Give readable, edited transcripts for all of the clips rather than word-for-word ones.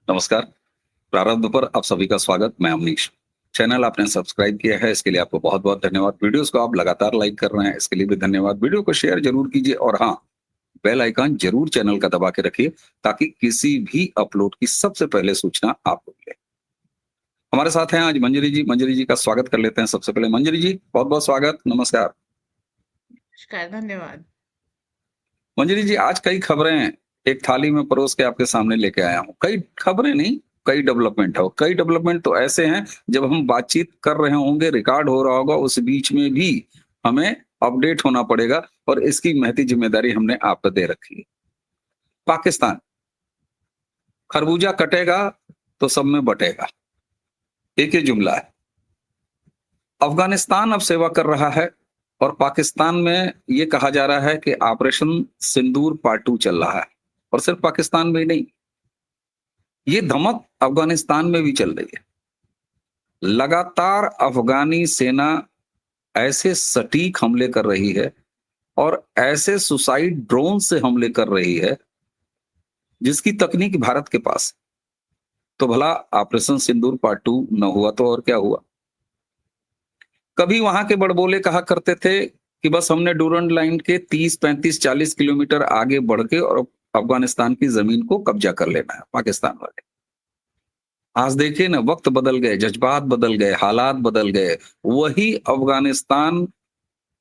नमस्कार। प्रारंभ पर आप सभी का स्वागत। मैं अमनीश। चैनल आपने सब्सक्राइब किया है, इसके लिए आपको बहुत-बहुत धन्यवाद। वीडियोज़ को आप लगातार लाइक कर रहे हैं, इसके लिए भी धन्यवाद। वीडियो को शेयर ज़रूर कीजिए और हाँ, बेल आइकन ज़रूर चैनल का दबा के रखिए, ताकि किसी भी अपलोड की सबसे पहले सूचना आपको मिले। हमारे साथ हैं आज मंजरी जी। मंजरी जी का स्वागत कर लेते हैं सबसे पहले। मंजरी जी, बहुत-बहुत स्वागत। नमस्कार। नमस्कार, धन्यवाद। मंजरी जी, आज कई खबरें एक थाली में परोस के आपके सामने लेके आया हूँ। कई खबरें नहीं, कई डेवलपमेंट है और कई डेवलपमेंट तो ऐसे हैं, जब हम बातचीत कर रहे होंगे, रिकॉर्ड हो रहा होगा, उस बीच में भी हमें अपडेट होना पड़ेगा और इसकी महती ज़िम्मेदारी हमने आप पे दे रखी है। पाकिस्तान, खरबूजा कटेगा तो सब में बटेगा, एक ही जुमला है। अफ़गानिस्तान अब सेवा कर रहा है और पाकिस्तान में ये कहा जा रहा है कि ऑपरेशन सिंदूर पार्ट 2 चल रहा है और सिर्फ पाकिस्तान में ही नहीं, ये धमक अफ़गानिस्तान में भी चल रही है। लगातार अफ़गानी सेना ऐसे सटीक हमले कर रही है और ऐसे सुसाइड ड्रोन से हमले कर रही है, जिसकी तकनीक भारत के पास है। तो भला ऑपरेशन सिंदूर पार्ट 2 न हुआ तो और क्या हुआ? कभी वहां के बड़बोले कहा करते थे कि बस हमने डूरंड लाइन के 30, 35, 40 किलोमीटर आगे बढ़ के और अफ़गानिस्तान की जमीन को कब्जा कर लेना है, पाकिस्तान वाले। आज देखिए ना, वक्त बदल गए, जज्बात बदल गए, हालात बदल गए। वही अफ़गानिस्तान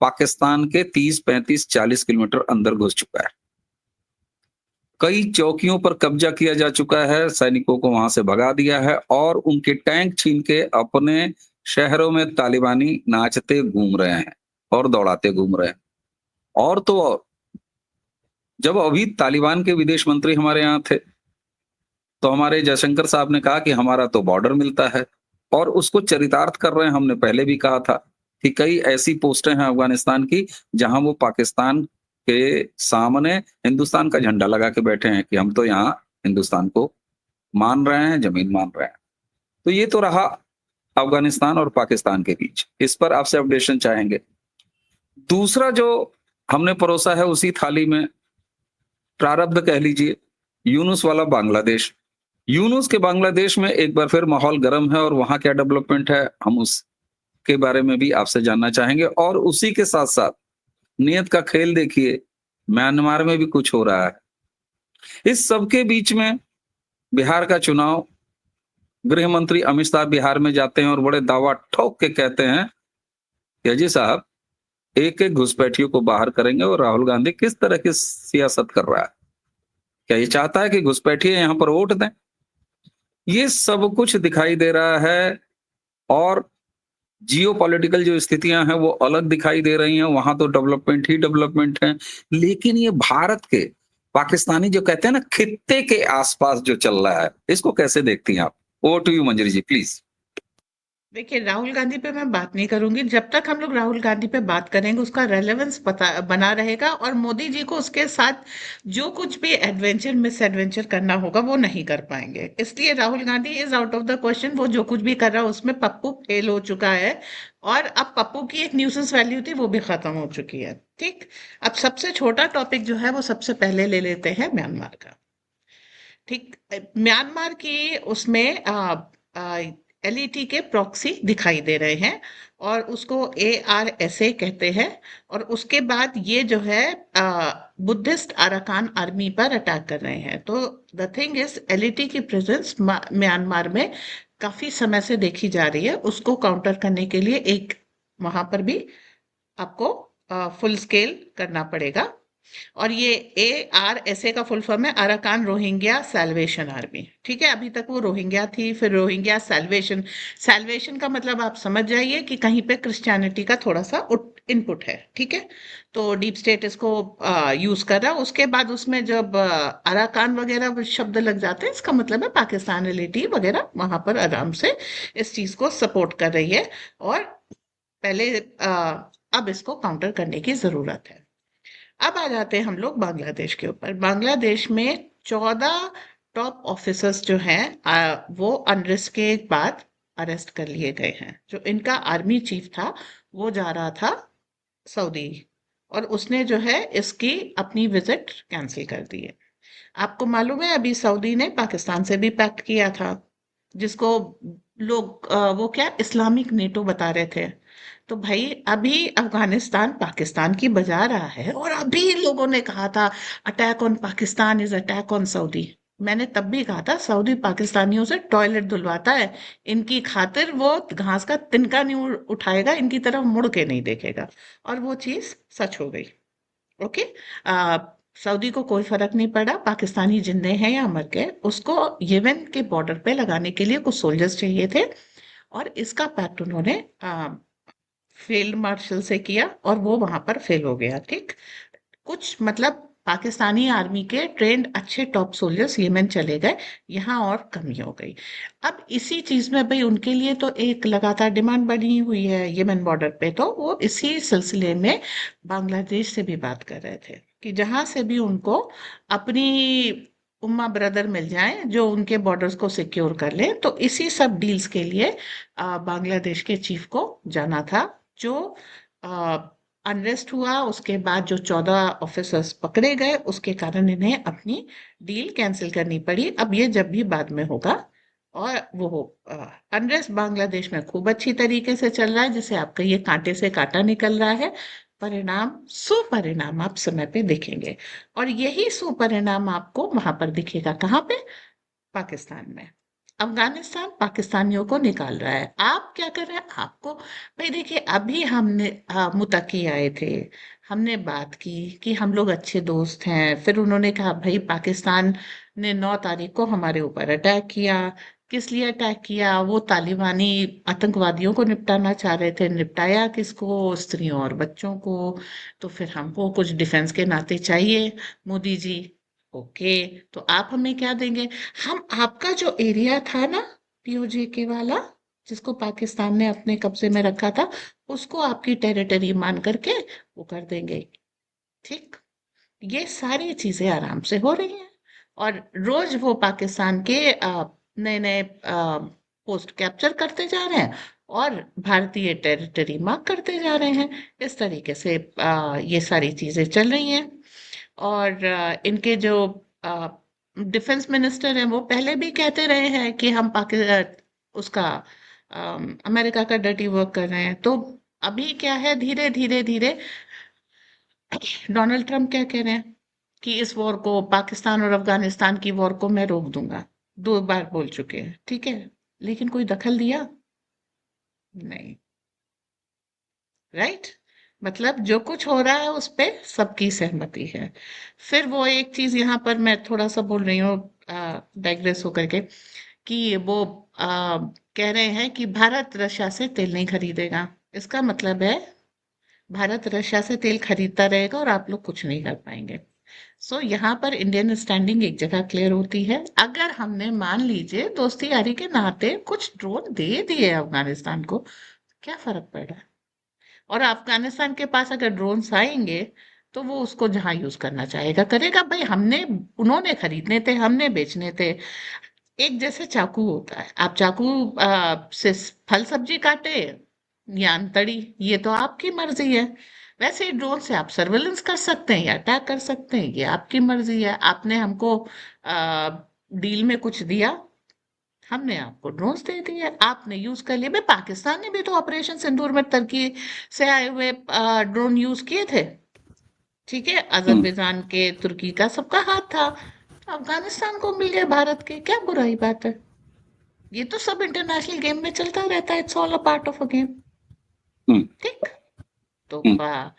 पाकिस्तान के 30, 35, 40 किलोमीटर अंदर घुस चुका है। कई चौकियों पर कब्जा किया जा चुका है, सैनिकों को वहां से भगा दिया है और उनके टैंक छीन के अपने शहरों में तालिबानी नाचते घूम रहे हैं और दौड़ाते घूम रहे हैं। और तो और, जब अभी तालिबान के विदेश मंत्री हमारे यहाँ थे, तो हमारे जयशंकर साहब ने कहा कि हमारा तो बॉर्डर मिलता है और उसको चरितार्थ कर रहे हैं। हमने पहले भी कहा था कि कई ऐसी पोस्टें हैं अफ़गानिस्तान की, जहां वो पाकिस्तान के सामने हिंदुस्तान का झंडा लगा के बैठे हैं कि हम तो यहाँ हिंदुस्तान को मान रहे हैं, ज़मीन मान रहे हैं। तो ये तो रहा अफ़गानिस्तान और पाकिस्तान के बीच। इस पर आपसे अपडेशन चाहेंगे। दूसरा जो हमने परोसा है उसी थाली में, प्रारब्ध कह लीजिए, यूनुस वाला बांग्लादेश। यूनुस के बांग्लादेश में एक बार फिर माहौल गर्म है और वहां क्या डेवलपमेंट है, हम उसके बारे में भी आपसे जानना चाहेंगे। और उसी के साथ-साथ नियत का खेल देखिए, म्यांमार में भी कुछ हो रहा है। इस सबके बीच में बिहार का चुनाव, गृह मंत्री अमित शाह बिहार में जाते हैं और बड़े दावा ठोक के कहते हैं कि अजय साहब, एक-एक घुसपैठियों को बाहर करेंगे। और राहुल गांधी किस तरह की सियासत कर रहा है? क्या ये चाहता है कि घुसपैठिए यहाँ पर वोट दें? ये सब कुछ दिखाई दे रहा है और जियोपॉलिटिकल जो स्थितियां हैं वो अलग दिखाई दे रही हैं। वहां तो डेवलपमेंट ही डेवलपमेंट है, लेकिन ये भारत के पाकिस्तानी जो कहते हैं ना, खित्ते के आसपास जो चल रहा है, इसको कैसे देखती हैं आप? Over to you Manjari ji, please. देखिए, राहुल गांधी पे मैं बात नहीं करूंगी। जब तक हम लोग राहुल गांधी पे बात करेंगे, उसका रेलेवेंस पता बना रहेगा और मोदी जी को उसके साथ जो कुछ भी एडवेंचर मिस एडवेंचर करना होगा वो नहीं कर पाएंगे। इसलिए Rahul Gandhi is out of the question. वो जो कुछ भी कर रहा है उसमें पप्पू फेल हो चुका है और अब पप्पू की एक न्यूसेंस वैल्यू थी वो भी खत्म हो चुकी है। ठीक। अब सबसे छोटा टॉपिक जो है वो सबसे पहले ले लेते हैं म्यांमार का। ठीक। म्यांमार की उसमें एलईटी के प्रॉक्सी दिखाई दे रहे हैं और उसको एआरएसए कहते हैं। और उसके बाद ये जो है बुद्धिस्ट अराकान आर्मी पर अटैक कर रहे हैं। तो द थिंग इज, एलईटी की प्रेजेंस म्यांमार में काफी समय से देखी जा रही है। उसको काउंटर करने के लिए एक वहां पर भी आपको फुल स्केल करना पड़ेगा। और ये एआरएसए का फुल फॉर्म है अराकान रोहिंग्या सैल्वेशन आर्मी। ठीक है, अभी तक वो रोहिंग्या थी, फिर रोहिंग्या सैल्वेशन। सैल्वेशन का मतलब आप समझ जाइए कि कहीं पे क्रिश्चियनिटी का थोड़ा सा इनपुट है। ठीक है, तो डीप स्टेट इसको यूज कर रहा है। उसके बाद उसमें जब अराकान वगैरह शब्द लग जाते हैं, इसका मतलब है पाकिस्तान रिलेटिव वगैरह वहां पर आराम से इस चीज को सपोर्ट कर रही है। और पहले अब इसको काउंटर करने की जरूरत है। अब आ जाते हैं हम लोग बांग्लादेश के ऊपर। बांग्लादेश में 14 टॉप ऑफिसर्स जो हैं वो अनरेस्ट के बाद अरेस्ट कर लिए गए हैं। जो इनका आर्मी चीफ था वो जा रहा था सऊदी और उसने जो है इसकी अपनी विजिट कैंसिल कर दी है। आपको मालूम है अभी सऊदी ने पाकिस्तान से भी पैक्ट किया था, जिसको लोग वो क्या इस्लामिक नेटो बता रहे थे। तो भाई अभी अफगानिस्तान पाकिस्तान की बजा रहा है, और अभी लोगों ने कहा था attack on Pakistan is attack on Saudi. मैंने तब भी कहा था सऊदी पाकिस्तानियों से टॉयलेट धुलवाता है, इनकी खातिर वो घास का तिनका नहीं उठाएगा, इनकी तरफ मुड़ के नहीं देखेगा। और वो चीज सच हो गई। ओके। आ, सऊदी को कोई फर्क नहीं पड़ा पाकिस्तानी जिंदे हैं या मर गए, उसको यमन के बॉर्डर पे लगाने के लिए कुछ सोल्जर्स चाहिए थे, और इसका पैक्ट उन्होंने फील्ड मार्शल से किया, और वो वहां पर फेल हो गया। ठीक। कुछ मतलब पाकिस्तानी आर्मी के ट्रेंड अच्छे टॉप सोल्जर्स यमन चले गए, यहाँ और कमी हो गई। अब इसी चीज में भाई उनके लिए तो एक लगातार डिमांड बनी हुई है यमन बॉर्डर पे, तो वो इसी सिलसिले में बांग्लादेश से भी बात कर रहे थे कि जहां से भी उनको अपनी उम्मा ब्रदर मिल जाएं जो उनके बॉर्डर्स को सिक्योर कर ले, तो इसी सब डील्स के लिए बांग्लादेश के चीफ को जाना था। जो अनरेस्ट हुआ उसके बाद जो 14 ऑफिसर्स पकड़े गए, उसके कारण इन्हें अपनी डील कैंसिल करनी पड़ी। अब ये जब भी बाद में होगा, और वो अनरेस्ट बांग्लादेश में खूब अच्छी तरीके से चल रहा है, जिसे आप कहिए कांटे से कांटा निकल रहा है। परिणाम सुपरिणाम आप समय पे देखेंगे, और यही सुपरिणाम आपको वहां पर दिखेगा कहाँ पे? पाकिस्तान में। अफगानिस्तान पाकिस्तानियों को निकाल रहा है, आप क्या कर रहे हैं आपको? भाई देखिए अभी हमने मुत्तकी आए थे, हमने बात की कि हम लोग अच्छे दोस्त हैं, फिर उन्होंने कहा भाई पाकिस्तान ने 9 तारीख को हमारे ऊपर अटैक किया। किस लिए अटैक किया? वो तालिबानी आतंकवादियों को निपटाना चाह रहे थे। निपटाया किसको? स्त्रियों और बच्चों को। तो फिर हमको कुछ डिफेंस के नाते चाहिए, मोदी जी। ओके। तो आप हमें क्या देंगे? हम आपका जो एरिया था ना, पीओजे के वाला, जिसको पाकिस्तान ने अपने कब्जे में रखा था, उसको आपकी टेरिटरी मान करके वो कर देंगे। ठीक। ये सारी चीजें आराम से हो रही हैं, और रोज वो पाकिस्तान के नए नए पोस्ट कैप्चर करते जा रहे हैं, और भारतीय टेरिटरी मार्क करते जा रहे हैं। इस तरीके से ये सारी चीजें चल रही हैं। और इनके जो डिफेंस मिनिस्टर हैं वो पहले भी कहते रहे हैं कि हम पाकिस्तान उसका अमेरिका का डर्टी वर्क कर रहे हैं। तो अभी क्या है, धीरे धीरे धीरे डोनाल्ड ट्रम्प क्या कह रहे हैं कि इस वॉर को, पाकिस्तान और अफगानिस्तान की वॉर को मैं रोक दूंगा। 2 बार बोल चुके हैं, ठीक है। लेकिन कोई दखल दिया? नहीं। राइट। मतलब जो कुछ हो रहा है उस पे सबकी सहमति है। फिर वो एक चीज यहाँ पर मैं थोड़ा सा बोल रही हूँ डाइग्रेस होकर के, कि वो कह रहे हैं कि भारत रशिया से तेल नहीं खरीदेगा। इसका मतलब है भारत रशिया से तेल खरीदता रहेगा और आप लोग कुछ नहीं कर पाएंगे। सो यहाँ पर इंडियन स्टैंडिंग एक जगह क्लियर होती है। अगर हमने मान लीजिए दोस्ती यारी के नाते कुछ ड्रोन दे दिए अफगानिस्तान को, क्या फर्क पड़ रहा है? और अफगानिस्तान के पास अगर ड्रोन्स आएंगे, तो वो उसको जहां यूज करना चाहेगा करेगा। भाई हमने, उन्होंने खरीदने थे, हमने बेचने थे। एक जैसे चाकू होता है, आप चाकू से फल सब्जी काटे या अंतड़ी, ये तो आपकी मर्जी है। वैसे ही ड्रोन से आप सर्वेलेंस कर सकते हैं या अटैक कर सकते हैं, ये आपकी मर्जी है। आपने हमको डील में कुछ दिया, हमने आपको ड्रोन्स दे दिए, आपने यूज कर लिए। भाई पाकिस्तान ने भी तो ऑपरेशन सिंदूर में तुर्की से आए हुए ड्रोन यूज किए थे। ठीक है, हम्म। अजरबैजान के, तुर्की का, सबका हाथ था। अफगानिस्तान को मिल गए भारत के, क्या बुराई बात है? ये तो सब इंटरनेशनल गेम में चलता रहता है, it's all a part of a game. Hmm. ठीक। तो हम्म।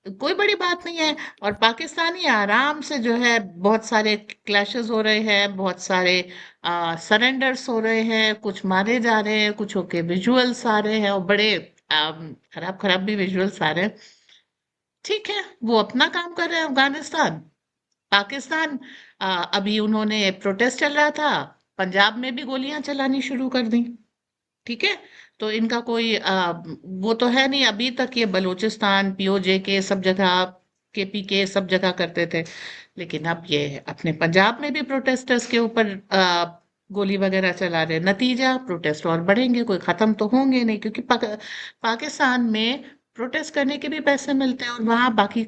कोई बड़ी बात नहीं है। और पाकिस्तानी आराम से जो है, बहुत सारे क्लैशेस हो रहे हैं, बहुत सारे सरेंडर्स हो रहे हैं, कुछ मारे जा रहे हैं, कुछ होके विजुअल्स आ रहे हैं, और बड़े खराब खराब भी विजुअल्स आ रहे हैं। ठीक है, वो अपना काम कर रहे हैं अफगानिस्तान। पाकिस्तान अभी उन्होंने प्रोटेस्ट चल रहा था, पंजाब में भी गोलियां चलानी शुरू कर दी। ठीक है। तो इनका कोई वो तो है नहीं, अभी तक ये बलूचिस्तान पीओजे के सब जगह, केपी के सब जगह करते थे। लेकिन अब ये अपने पंजाब में भी प्रोटेस्टर्स के ऊपर गोली वगैरह चला रहे। नतीजा, प्रोटेस्ट और बढ़ेंगे, कोई खत्म तो होंगे नहीं, क्योंकि पाकिस्तान में प्रोटेस्ट करने के भी पैसे मिलते हैं, और वहां बाकी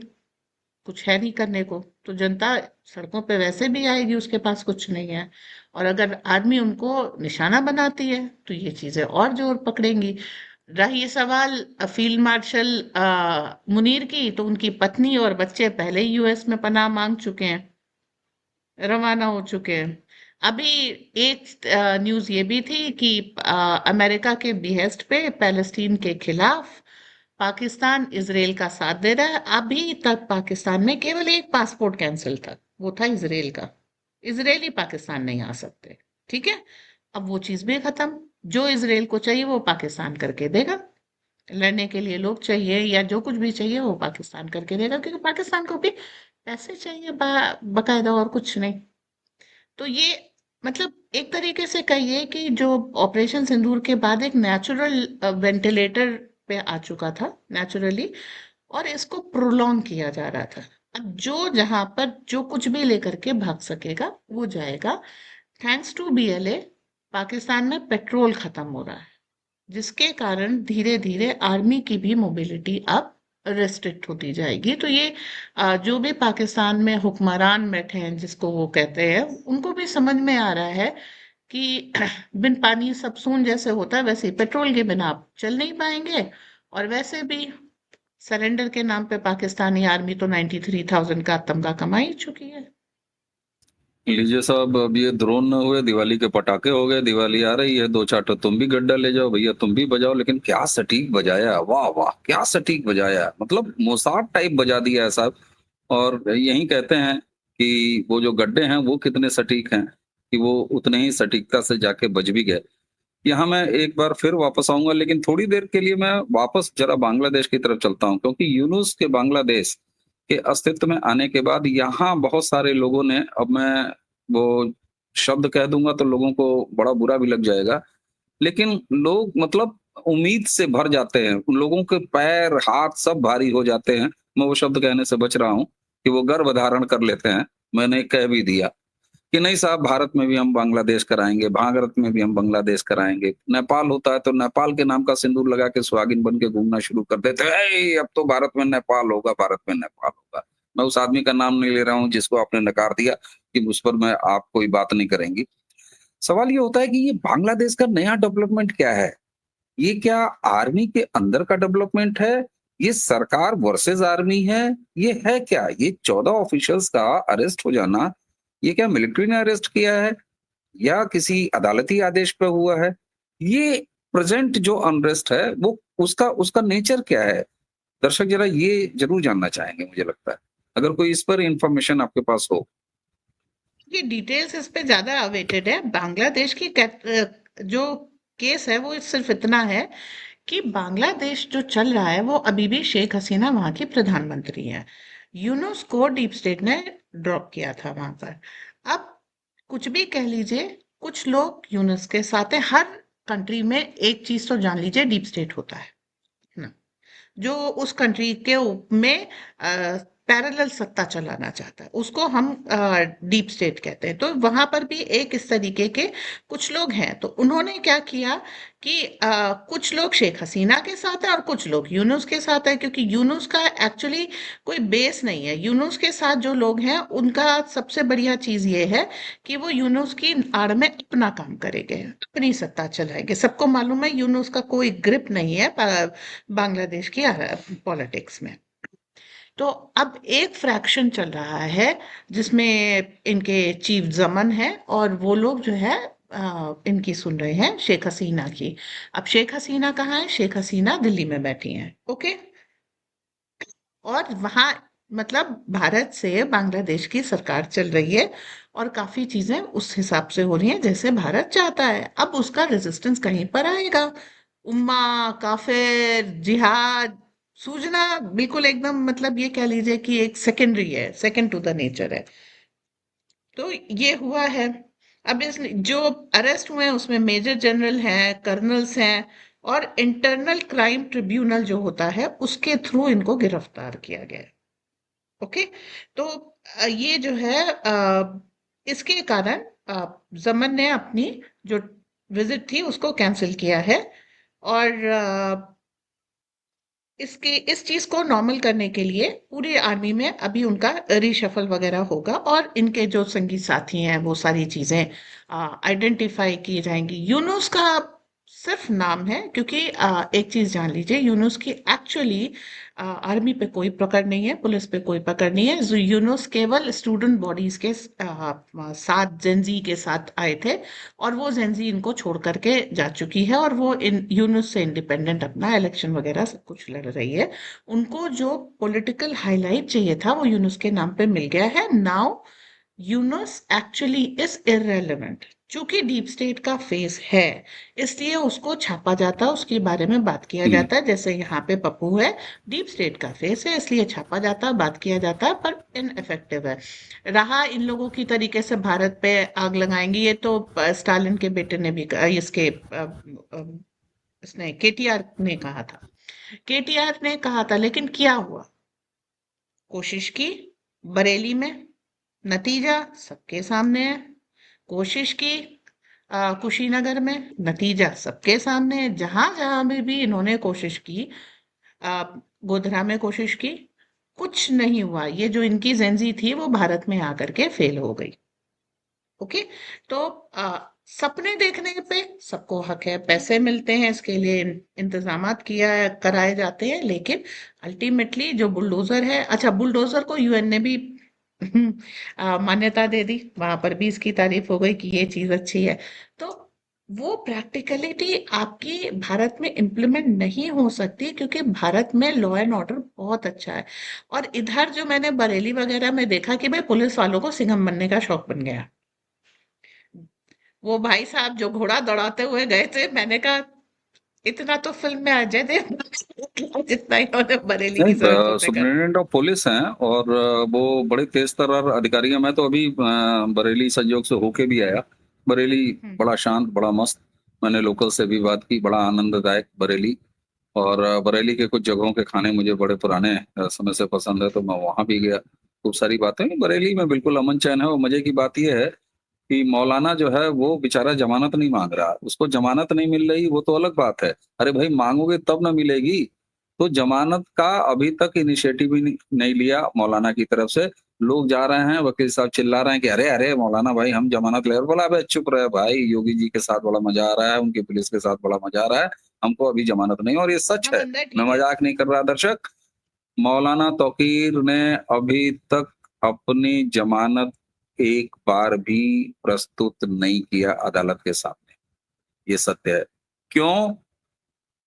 कुछ है नहीं करने को, तो जनता सड़कों पे वैसे भी आएगी, उसके पास कुछ नहीं है। और अगर आर्मी उनको निशाना बनाती है तो ये चीजें और जोर पकड़ेंगी। रही ये सवाल फील्ड मार्शल मुनीर की, तो उनकी पत्नी और बच्चे पहले ही यूएस में पनाह मांग चुके हैं, रवाना हो चुके हैं। अभी एक न्यूज़ ये भी थी कि अमेरिका के बिहेस्ट पे पैलेस्टीन के खिलाफ पाकिस्तान इजराइल का साथ दे रहा है। अभी तक पाकिस्तान में केवल एक पासपोर्ट कैंसिल था, वो था इजराइल का। इजरायली पाकिस्तान नहीं आ सकते, ठीक है। अब वो चीज भी खत्म। जो इजराइल को चाहिए वो पाकिस्तान करके देगा। लड़ने के लिए लोग चाहिए या जो कुछ भी चाहिए वो पाकिस्तान करके देगा, क्योंकि पाकिस्तान को भी पैसे चाहिए बकायदा, और कुछ नहीं। तो ये मतलब एक तरीके से कहिए कि जो ऑपरेशन सिंदूर के बाद एक नेचुरल वेंटिलेटर पे आ चुका था, नेचुरली, और इसको प्रोलॉन्ग किया जा रहा था। अब जो जहां पर जो कुछ भी लेकर के भाग सकेगा वो जाएगा। थैंक्स टू बीएलए पाकिस्तान में पेट्रोल खत्म हो रहा है, जिसके कारण धीरे धीरे आर्मी की भी मोबिलिटी अब रेस्ट्रिक्ट होती जाएगी। तो ये जो भी पाकिस्तान में हुक्मरान बैठे हैं, जिसको वो कहते हैं, उनको भी समझ में आ रहा है कि बिन पानी सब सून जैसे होता है, वैसे ही पेट्रोल के बिना आप चल नहीं पाएंगे। और वैसे भी सरेंडर के नाम पे पाकिस्तानी आर्मी तो 93,000 का तमगा कमा ही चुकी है। लीजिए साहब, अब ये ड्रोन न हुए, दिवाली के पटाखे हो गए। दिवाली आ रही है, दो चार तुम भी गड्ढा ले जाओ भैया, तुम भी बजाओ। लेकिन क्या सटीक बजाया, वाह वाह, क्या सटीक बजाया, मतलब मोसाट टाइप बजा दिया है साहब। और यही कहते हैं कि वो जो गड्ढे हैं वो कितने सटीक हैं, कि वो उतने ही सटीकता से जाके बज भी गए। यहाँ मैं एक बार फिर वापस आऊंगा, लेकिन थोड़ी देर के लिए मैं वापस जरा बांग्लादेश की तरफ चलता हूँ, क्योंकि यूनुस के बांग्लादेश के अस्तित्व में आने के बाद यहाँ बहुत सारे लोगों ने, अब मैं वो शब्द कह दूंगा तो लोगों को बड़ा बुरा भी लग जाएगा, लेकिन लोग मतलब उम्मीद से भर जाते हैं, उन लोगों के पैर हाथ सब भारी हो जाते हैं। मैं वो शब्द कहने से बच रहा हूँ कि वो गर्भ धारण कर लेते हैं। मैंने कह भी दिया कि नहीं साहब, भारत में भी हम बांग्लादेश कराएंगे, भारत में भी हम बांग्लादेश कराएंगे। नेपाल होता है तो नेपाल के नाम का सिंदूर लगा के सुहागिन बन के घूमना शुरू कर देते हैं, "ए, अब तो भारत में नेपाल होगा, भारत में नेपाल होगा।" मैं उस आदमी का नाम नहीं ले रहा हूँ जिसको आपने नकार दिया, कि उस पर मैं आप कोई बात नहीं करेंगी। सवाल ये होता है कि ये बांग्लादेश का नया डेवलपमेंट क्या है? ये क्या आर्मी के अंदर का डेवलपमेंट है? ये सरकार वर्सेस आर्मी है? ये है क्या? ये 14 ऑफिशियल्स का अरेस्ट हो जाना, ये क्या मिलिट्री ने अरेस्ट किया है या किसी अदालती आदेश पे हुआ है? ये प्रेजेंट जो अनरेस्ट है वो उसका उसका नेचर क्या है? दर्शक जरा ये जरूर जानना चाहेंगे, मुझे लगता है। अगर कोई इस पर इंफॉर्मेशन आपके पास हो। ये डिटेल्स इस पे ज्यादा अवेटेड है। बांग्लादेश की जो केस है वो सिर्फ इतना है कि बांग्लादेश जो चल रहा है वो अभी भी शेख हसीना वहां की प्रधानमंत्री है। यूनुस को डीप स्टेट ने ड्रॉप किया था वहां पर। अब कुछ भी कह लीजिए, कुछ लोग यूनुस के साथ हैं। हर कंट्री में एक चीज तो जान लीजिए, डीप स्टेट होता है ना, जो उस कंट्री के में पैरेलल सत्ता चलाना चाहता है, उसको हम डीप स्टेट कहते हैं। तो वहां पर भी एक इस तरीके के कुछ लोग हैं। तो उन्होंने क्या किया कि कुछ लोग शेख हसीना के साथ है और कुछ लोग यूनुस के साथ है, क्योंकि यूनुस का एक्चुअली कोई बेस नहीं है। यूनुस के साथ जो लोग हैं उनका सबसे बढ़िया चीज ये है कि वो यूनुस की आड़ में अपना काम करेंगे, अपनी सत्ता चलाएंगे। सबको मालूम है यूनुस का कोई ग्रिप नहीं है बांग्लादेश की पॉलिटिक्स में। तो अब एक फ्रैक्शन चल रहा है जिसमें इनके चीफ जमन है, और वो लोग जो है इनकी सुन रहे हैं, शेख हसीना की। अब शेख हसीना कहाँ है? शेख हसीना दिल्ली में बैठी हैं, ओके। और वहां मतलब भारत से बांग्लादेश की सरकार चल रही है, और काफी चीजें उस हिसाब से हो रही हैं जैसे भारत चाहता है। अब उसका रेजिस्टेंस कहीं पर आएगा। उम्मा, काफिर, जिहाद, सूझना बिल्कुल एकदम, मतलब ये कह लीजिए कि एक सेकेंडरी है, सेकंड टू द नेचर है। तो ये हुआ है। अब इस जो अरेस्ट हुए हैं उसमें मेजर जनरल हैं, कर्नल्स हैं, और इंटरनल क्राइम ट्रिब्यूनल जो होता है उसके थ्रू इनको गिरफ्तार किया गया है, ओके। तो ये जो है इसके कारण जमन ने अपनी जो विजिट थी उसको कैंसिल किया है। और इस चीज को नॉर्मल करने के लिए पूरी आर्मी में अभी उनका रीशफल वगैरह होगा और इनके जो संगी साथी हैं वो सारी चीजें आइडेंटिफाई की जाएंगी। यूनुस का सिर्फ नाम है, क्योंकि एक चीज जान लीजिए, यूनुस की एक्चुअली आर्मी पे कोई पकड़ नहीं है, पुलिस पे कोई पकड़ नहीं है। यूनुस केवल स्टूडेंट बॉडीज के साथ, जेंजी के साथ आए थे और वो जेंजी इनको छोड़ करके जा चुकी है और वो इन यूनुस से इंडिपेंडेंट अपना इलेक्शन वगैरह सब कुछ लड़ रही है। उनको जो पॉलिटिकल हाईलाइट चाहिए था वो यूनुस के नाम पे मिल गया है। Now Yunus actually is irrelevant, चूंकि डीप स्टेट का फेस है इसलिए उसको छापा जाता है, उसके बारे में बात किया हम्म, जाता है। जैसे यहाँ पे पप्पू है, डीप स्टेट का फेस है इसलिए छापा जाता है, बात किया जाता है, पर इनइफेक्टिव है। रहा इन लोगों की तरीके से भारत पे आग लगाएंगी, ये तो स्टालिन के बेटे ने भी इसके इसने केटीआर ने कहा था। केटीआर ने कहा था, लेकिन क्या हुआ? कोशिश की बरेली में, नतीजा सबके सामने है। कोशिश की कुशीनगर में, नतीजा सबके सामने है। जहां जहां में भी इन्होंने कोशिश की, आ, गोधरा में कोशिश की, कुछ नहीं हुआ। ये जो इनकी जेंजी थी वो भारत में आकर के फेल हो गई। ओके। तो सपने देखने पे सबको हक है, पैसे मिलते हैं इसके लिए, इंतजामात किया कराए जाते हैं, लेकिन अल्टीमेटली जो बुलडोजर है, अच्छा बुलडोजर को यूएन ने भी मान्यता दे दी, वहां पर भी इसकी तारीफ हो गई कि ये चीज अच्छी है। तो वो प्रैक्टिकलिटी आपकी भारत में इम्प्लीमेंट नहीं हो सकती, क्योंकि भारत में लॉ एंड ऑर्डर बहुत अच्छा है। और इधर जो मैंने बरेली वगैरह में देखा कि भाई पुलिस वालों को सिंघम बनने का शौक बन गया। वो भाई साहब जो घोड़ा दौड़ाते हुए गए थे, मैंने कहा इतना तो फिल्म में अजय देवगन जितना इन्होंने बरेली नहीं, की सड़कों पे कर। सुप्रिटेंडेंट ऑफ पुलिस हैं और वो बड़े तेज तर्रार अधिकारी हैं। मैं तो अभी बरेली संयोग से होके भी आया। बरेली हम्म, बड़ा शांत, बड़ा मस्त। मैंने लोकल से भी बात की, बड़ा आनंददायक बरेली। और बरेली के कुछ जगहों के खाने मुझे बड़े पुराने समय से पसंद है, तो मैं वहां भी गया। खूब सारी बातें बरेली में बिल्कुल अमन चैन है। और मजे की बात यह है कि मौलाना जो है वो बेचारा जमानत नहीं मांग रहा। उसको जमानत नहीं मिल रही वो तो अलग बात है। अरे भाई, मांगोगे तब ना मिलेगी। तो जमानत का अभी तक इनिशिएटिव ही नहीं लिया मौलाना की तरफ से। लोग जा रहे हैं, वकील साहब चिल्ला रहे हैं कि अरे अरे मौलाना भाई हम जमानत ले रहे हैं। बोला अबे चुप रहे भाई, योगी जी के साथ बड़ा मजा आ रहा है, उनकी पुलिस के साथ बड़ा मजा आ रहा है, हमको अभी जमानत नहीं। और ये सच हाँ है, बंदा मैं ठीक है। मजाक नहीं कर रहा दर्शक। मौलाना तौकीर ने अभी तक अपनी जमानत एक बार भी प्रस्तुत नहीं किया अदालत के सामने। ये सत्य है। क्यों?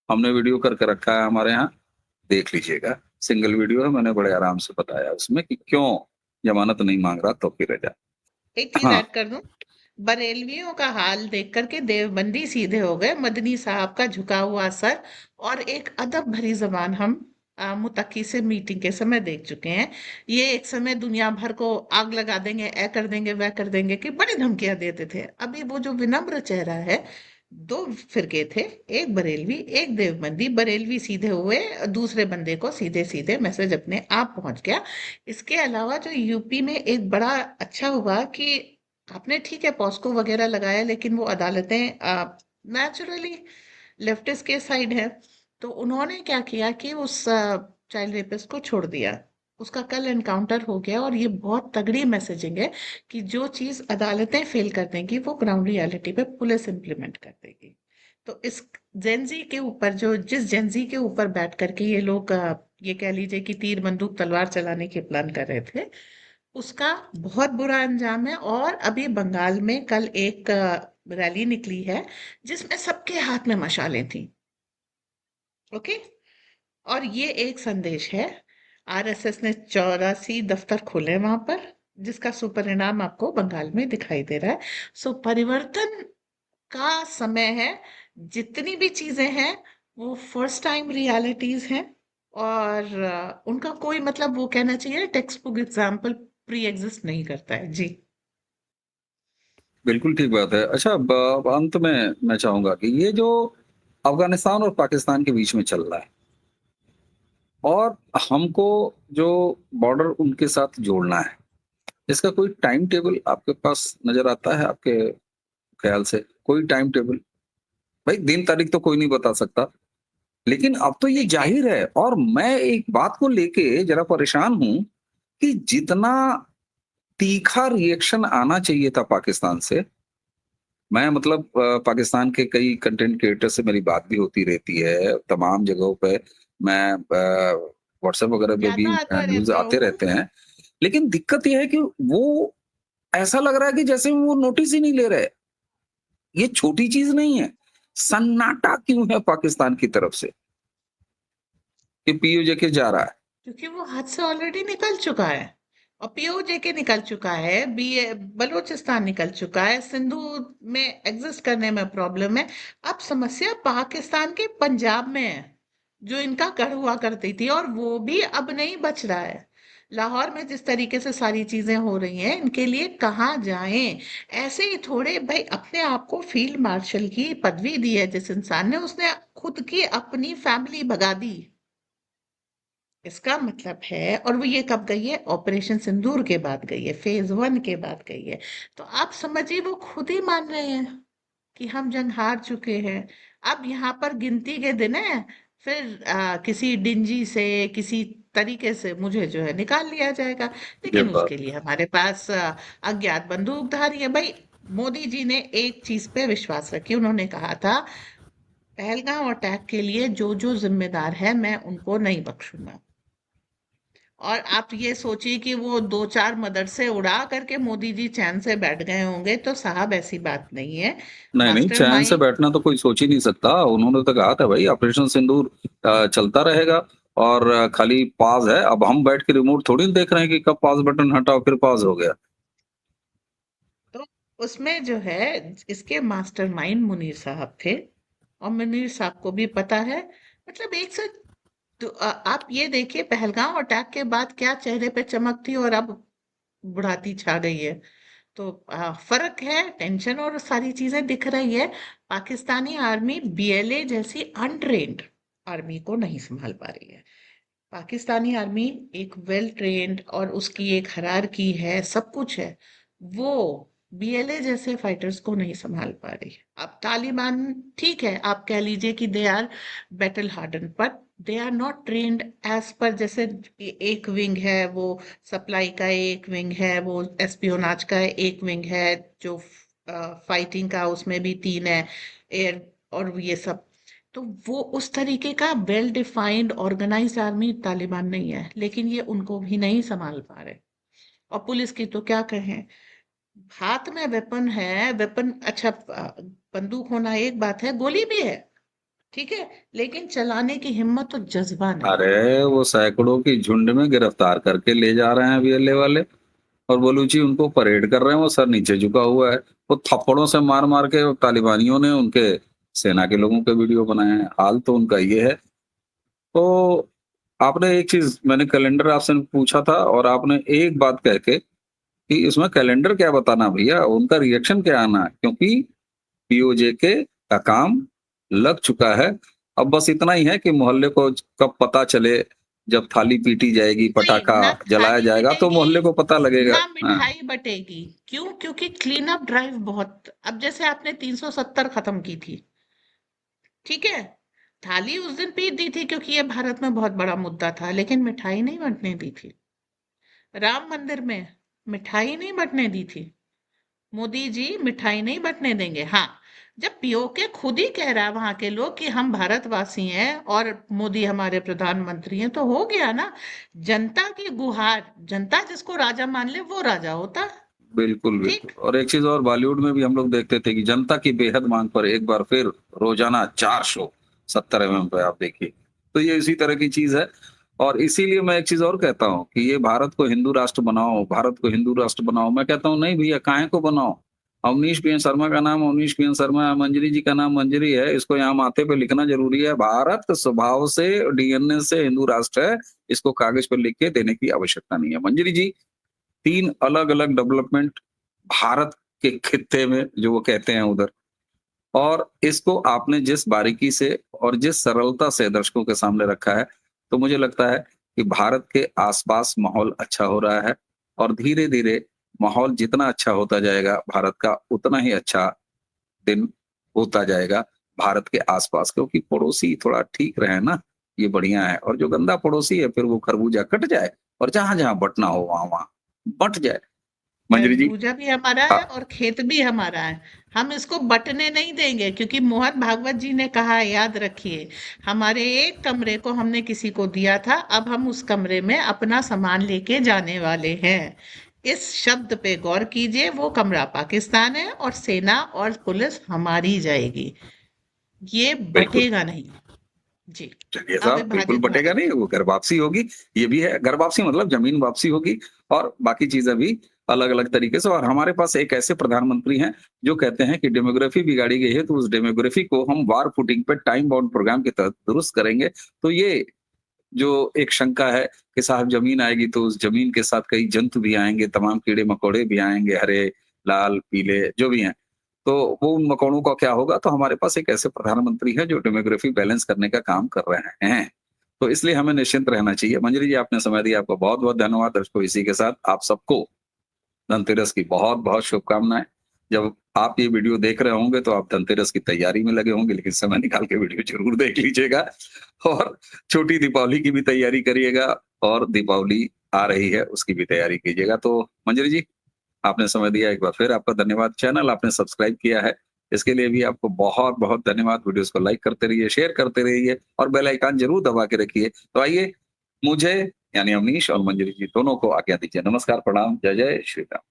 हमने वीडियो करके रखा है हमारे यहाँ, देख लीजिएगा। सिंगल वीडियो है, मैंने बड़े आराम से बताया उसमें कि क्यों जमानत नहीं मांग रहा तौकीर रजा। एक चीज हाँ, ऐड कर दूं, बरेलवियों का हाल देख करके देवबंदी सीधे हो गए। मदनी साहब का झुका हुआ सर और एक अदब भरी जबान हम मुत्तकी से मीटिंग के समय देख चुके हैं। ये एक समय दुनिया भर को आग लगा देंगे, ऐ कर देंगे, वह कर देंगे, कि बड़ी धमकियां देते थे। अभी वो जो विनम्र चेहरा है, दो फिरके थे, एक बरेलवी एक देवबंदी। बरेलवी सीधे हुए, दूसरे बंदे को सीधे सीधे मैसेज अपने आप पहुंच गया। इसके अलावा जो यूपी में एक बड़ा अच्छा हुआ कि आपने ठीक है पॉस्को वगैरह लगाया, लेकिन वो अदालतें नेचुरली लेफ्टिस्ट के साइड है। तो उन्होंने क्या किया कि उस चाइल्ड रेपिस्ट को छोड़ दिया। उसका कल एनकाउंटर हो गया और ये बहुत तगड़ी मैसेजिंग है कि जो चीज अदालतें फेल कर देंगी वो ग्राउंड रियलिटी पे पुलिस इंप्लीमेंट कर देगी। तो इस जेंजी के ऊपर, जो जिस जेंजी के ऊपर बैठ करके ये लोग ये कह लीजिए कि तीर बंदूक तलवार चलाने के प्लान कर रहे थे, उसका बहुत बुरा अंजाम है। और अभी बंगाल में कल एक रैली निकली है जिसमें सबके हाथ में मशालें थी। ओके। और ये एक संदेश है, आरएसएस ने 84 दफ्तर खोले वहां पर, जिसका सुपरिणाम आपको बंगाल में दिखाई दे रहा है। सो परिवर्तन का समय है। जितनी भी चीजें हैं वो फर्स्ट टाइम रियलिटीज हैं। और उनका कोई मतलब, वो कहना चाहिए text book example pre exist नहीं करता है जी। बिल्कुल ठीक बात है। अच्छा, अंत में मैं चाहूंगा कि ये जो अफगानिस्तान और पाकिस्तान के बीच में चल रहा है, और हमको जो बॉर्डर उनके साथ जोड़ना है, इसका कोई टाइम टेबल आपके पास नजर आता है? आपके ख्याल से कोई टाइम टेबल? भाई दिन तारीख तो कोई नहीं बता सकता, लेकिन अब तो ये जाहिर है, और मैं एक बात को लेके जरा परेशान हूं कि जितना तीखा रिएक्शन आना चाहिए था पाकिस्तान से, मैं मतलब पाकिस्तान के कई कंटेंट क्रिएटर से मेरी बात भी होती रहती है, तमाम जगहों पे मैं व्हाट्सएप वगैरह पे भी जाता आता न्यूज़ रहता आते हूँ। रहते हैं। लेकिन दिक्कत ये है कि वो ऐसा लग रहा है कि जैसे वो नोटिस ही नहीं ले रहे। ये छोटी चीज़ नहीं है। सन्नाटा क्यों है पाकिस्तान की तरफ से कि पीओजे के जा रहा है? क्योंकि वो हाथ से ऑलरेडी निकल चुका है और पीओजे के निकल चुका है, बी बलूचिस्तान निकल चुका है, सिंधु में एग्जिस्ट करने में प्रॉब्लम है। अब समस्या पाकिस्तान के पंजाब में है, जो इनका गढ़ हुआ करती थी, और वो भी अब नहीं बच रहा है। लाहौर में जिस तरीके से सारी चीजें हो रही हैं, इनके लिए कहाँ जाएं? ऐसे ही थोड़े भाई, अपने आप को फील्ड मार्शल की पदवी दी है जिस इंसान ने, उसने खुद की अपनी फैमिली भगा दी। इसका मतलब है, और वो ये कब गई है? ऑपरेशन सिंदूर के बाद गई है, फेज 1 के बाद गई है। तो आप समझिए वो खुद ही मान रहे हैं कि हम जंग हार चुके हैं। अब यहाँ पर गिनती के दिन है, फिर किसी डिंजी से, किसी तरीके से मुझे जो है निकाल लिया जाएगा। ये लेकिन बात उसके लिए हमारे पास अज्ञात बंदूकधारी है भाई। मोदी जी ने एक चीज पे विश्वास रखी, उन्होंने कहा था पहलगाम अटैक के लिए जो जो जिम्मेदार है मैं उनको नहीं बख्शूंगा। और आप ये सोचिए कि वो 2-4 मदरसे उड़ा करके मोदी जी चैन से बैठ गए होंगे, तो साहब ऐसी बात नहीं है। नहीं, नहीं, चैन से मास्टरमाइंड। बैठना तो कोई सोच ही नहीं सकता। उन्होंने तो कहा था भई ऑपरेशन सिंदूर चलता रहेगा और खाली पॉज़ है। अब हम बैठ के रिमोट थोड़ी ना देख रहे हैं कि कब पॉज़ बटन हटाओ फिर पॉज़ हो गया। तो उसमें जो है, इसके मास्टरमाइंड मुनीर साहब थे, और मुनीर साहब को भी पता है। मतलब एक से तो आप ये देखिए पहलगाम अटैक के बाद क्या चेहरे पे चमक थी, और अब बुढ़ाती छा गई है। तो फर्क है, टेंशन और सारी चीजें दिख रही है। पाकिस्तानी आर्मी बीएलए जैसी अनट्रेन्ड आर्मी को नहीं संभाल पा रही है। पाकिस्तानी आर्मी एक वेल ट्रेन्ड, और उसकी एक हायरार्की है, सब कुछ है। वो बीएलए जैसे फाइटर्स को नहीं संभाल पा रही है। अब तालिबान, ठीक है, आप कह लीजिए कि they are battle hardened, but they are not trained as per, जैसे एक विंग है वो सप्लाई का, एक विंग है वो एस्पियोनाज का, एक विंग है जो फाइटिंग का, उसमें भी 3 है, एयर और ये सब। तो वो उस तरीके का well defined organized army Taliban नहीं है, लेकिन ये उनको भी नहीं संभाल पा रहे। और पुलिस की तो क्या कहें, हाथ में वेपन है, वेपन अच्छा, बंदूक होना एक बात है, गोली भी है, ठीक है, लेकिन चलाने की हिम्मत और जज्बा नहीं है। अरे! वो सैकड़ों की झुंड में गिरफ्तार करके ले जा रहे हैं बीएलए वाले और बलूची उनको परेड कर रहे हैं, वो सर नीचे झुका हुआ है। वो थप्पड़ों से मार-मार के तालिबानियों ने उनके सेना के लोगों के वीडियो बनाए हैं। हाल तो उनका ये है। तो आपने एक चीज़ मैंने कैलेंडर आपसे पूछा था और आपने एक बात कह के कि इसमें कैलेंडर क्या बताना भैया, उनका रिएक्शन क्या आना है? क्योंकि पीओजे के का काम लग चुका है। अब बस इतना ही है कि मोहल्ले को कब पता चले, जब थाली पीटी जाएगी, नहीं, पटाखा ना जलाया थाली जाएगा तो पिटेगी, मोहल्ले को पता लगेगा। ना हाँ, मिठाई बटेगी। क्यों? क्योंकि क्लीन अप ड्राइव बहुत, अब जैसे आपने 370 खत्म की थी, ठीक है, थाली उस दिन पीट दी थी क्योंकि ये भारत में बहुत बड़ा मुद्दा था, लेकिन मिठाई नहीं बंटने दी थी। राम मंदिर में मिठाई नहीं बंटने दी थी। मोदी जी मिठाई नहीं बंटने देंगे। हाँ, जब पीओके खुद ही कह रहा है वहां के लोग कि हम भारतवासी हैं और मोदी हमारे प्रधानमंत्री हैं, तो हो गया ना। जनता की गुहार, जनता जिसको राजा मान ले वो राजा होता है। बिल्कुल, बिल्कुल। ठीक। और एक चीज़ और बॉलीवुड में भी हम लोग देखते थे कि जनता की बेहद माँग पर एक बार फिर रोज़ाना 4 शो 70 एमएम पे आप देखिए। तो ये इसी तरह की चीज़ है और इसीलिए मैं एक चीज़ और कहता हूँ कि ये भारत को हिंदू राष्ट्र बनाओ, भारत को हिंदू राष्ट्र बनाओ। मैं कहता हूँ नहीं भैया काहे को बनाओ? अवनीश प्रिय शर्मा का नाम अवनीश प्रिय शर्मा है, मंजरी जी का नाम मंजरी है, इसको यहाँ माथे पे लिखना ज़रूरी है। भारत स्वभाव से डीएनए से हिंदू राष्ट्र है, इसको कागज़ पे लिख के देने की आवश्यकता नहीं है। मंजरी जी 3 अलग-अलग डेवलपमेंट भारत के खित्ते में जो वो कहते हैं उधर और इसको आपने जिस बारीकी से और जिस सरलता से दर्शकों के सामने रखा है, तो मुझे लगता है कि भारत के आस-पास माहौल अच्छा हो रहा है और धीरे-धीरे माहौल जितना अच्छा होता जाएगा, भारत का उतना ही अच्छा दिन होता जाएगा। भारत के आसपास, क्योंकि पड़ोसी थोड़ा ठीक रहे ना, ये बढ़िया है। और जो गंदा पड़ोसी है फिर वो खरबूजा कट जाए और जहां जहां बंटना हो वहां वहां बंट जाए। मंजरी जी। खरबूजा भी हमारा हाँ, है और खेत भी हमारा है। हम इसको बंटने नहीं देंगे, क्योंकि मोहन भागवत जी ने कहा है, याद रखिए, हमारे एक कमरे को हमने किसी को दिया था, अब हम उस कमरे में अपना सामान लेके जाने वाले हैं। इस शब्द पे गौर कीजिए, वो कमरा पाकिस्तान है और सेना और पुलिस हमारी जाएगी, ये बिल्कुल। बटेगा नहीं। जी। चलिए साहब, बिल्कुल अविभाजित बटेगा भारत। नहीं, वो घर वापसी होगी। ये भी है, घर वापसी मतलब जमीन वापसी होगी और बाकी चीजें भी अलग अलग तरीके से। और हमारे पास एक ऐसे प्रधानमंत्री हैं जो कहते हैं कि डेमोग्राफी बिगाड़ी गई है, तो उस डेमोग्राफी को हम वार फुटिंग पे टाइम बाउंड प्रोग्राम के तहत दुरुस्त करेंगे। तो ये जो एक शंका है कि साहब जमीन आएगी तो उस जमीन के साथ कई जंतु भी आएंगे, तमाम कीड़े मकोड़े भी आएंगे, हरे, लाल, पीले जो भी हैं, तो वो उन मकोड़ों का क्या होगा? तो हमारे पास एक ऐसे प्रधानमंत्री हैं जो डेमोग्राफी बैलेंस करने का काम कर रहे हैं। तो इसलिए हमें निश्चिंत रहना चाहिए। मंजरी जी, आपने समय दिया, आपका बहुत बहुत धन्यवाद। दर्शकों, इसी के साथ आप सबको धनतेरस की बहुत बहुत शुभकामनाएं। जब आप ये वीडियो देख रहे होंगे तो आप धनतेरस की तैयारी में लगे होंगे, लेकिन समय निकाल के वीडियो जरूर देख लीजिएगा। और छोटी दीपावली की भी तैयारी करिएगा, और दीपावली आ रही है उसकी भी तैयारी कीजिएगा। तो मंजरी जी, आपने समय दिया, एक बार फिर आपका धन्यवाद। चैनल आपने सब्सक्राइब किया है, इसके लिए भी आपको बहुत बहुत धन्यवाद। वीडियोस को लाइक करते रहिए, शेयर करते रहिए और बेल आइकन जरूर दबा के रखिए। तो आइए, मुझे यानी अवनीश और मंजरी जी दोनों को आज्ञा दीजिए। नमस्कार, प्रणाम, जय जय श्री राम।